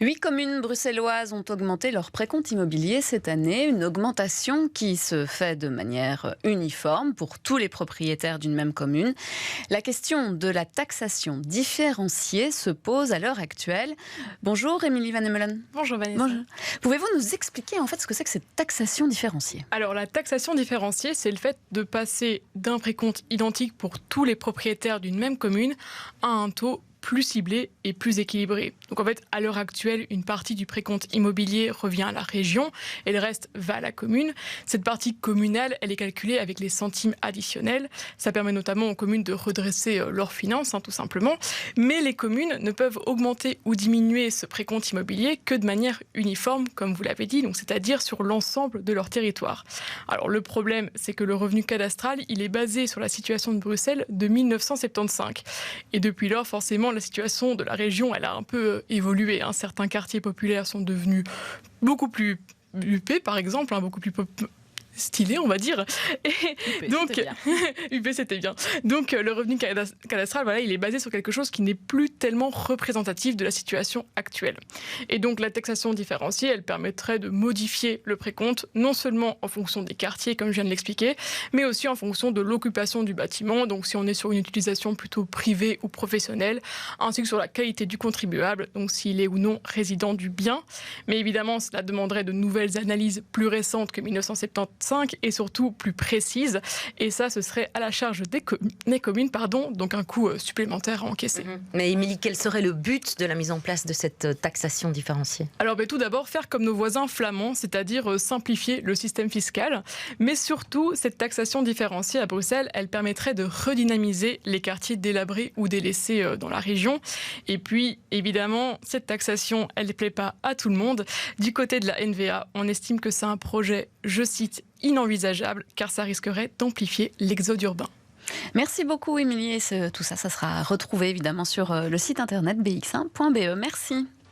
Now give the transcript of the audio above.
8 communes bruxelloises ont augmenté leur précompte immobilier cette année, une augmentation qui se fait de manière uniforme pour tous les propriétaires d'une même commune. La question de la taxation différenciée se pose à l'heure actuelle. Bonjour Émilie Van Hemelen. Bonjour Vanessa. Bonjour. Pouvez-vous nous expliquer en fait ce que c'est que cette taxation différenciée ? Alors la taxation différenciée, c'est le fait de passer d'un précompte identique pour tous les propriétaires d'une même commune à un taux plus ciblé et plus équilibré. Donc en fait, à l'heure actuelle, une partie du précompte immobilier revient à la région et le reste va à la commune. Cette partie communale, elle est calculée avec les centimes additionnels. Ça permet notamment aux communes de redresser leurs finances, tout simplement. Mais les communes ne peuvent augmenter ou diminuer ce précompte immobilier que de manière uniforme, comme vous l'avez dit, donc c'est-à-dire sur l'ensemble de leur territoire. Alors le problème, c'est que le revenu cadastral, il est basé sur la situation de Bruxelles de 1975. Et depuis lors, forcément, la situation de la région, elle a un peu évolué. Certains quartiers populaires sont devenus beaucoup plus huppés, par exemple, beaucoup plus stylé, on va dire. Et donc, UP, c'était bien. Donc, le revenu cadastral, voilà, il est basé sur quelque chose qui n'est plus tellement représentatif de la situation actuelle. Et donc, la taxation différenciée, elle permettrait de modifier le précompte, non seulement en fonction des quartiers, comme je viens de l'expliquer, mais aussi en fonction de l'occupation du bâtiment. Donc, si on est sur une utilisation plutôt privée ou professionnelle, ainsi que sur la qualité du contribuable, donc s'il est ou non résident du bien. Mais évidemment, cela demanderait de nouvelles analyses plus récentes que 1975 et surtout plus précises. Et ça, ce serait à la charge des communes, donc un coût supplémentaire à encaisser. Mais Émilie, quel serait le but de la mise en place de cette taxation différenciée ? Alors tout d'abord, faire comme nos voisins flamands, c'est-à-dire simplifier le système fiscal. Mais surtout, cette taxation différenciée à Bruxelles, elle permettrait de redynamiser les quartiers délabrés ou délaissés dans la région. Et puis, évidemment, cette taxation, elle ne plaît pas à tout le monde. Du côté de la NVA, on estime que c'est un projet, je cite, inenvisageable, car ça risquerait d'amplifier l'exode urbain. Merci beaucoup Émilie. Tout ça, ça sera retrouvé évidemment sur le site internet bx1.be. Merci.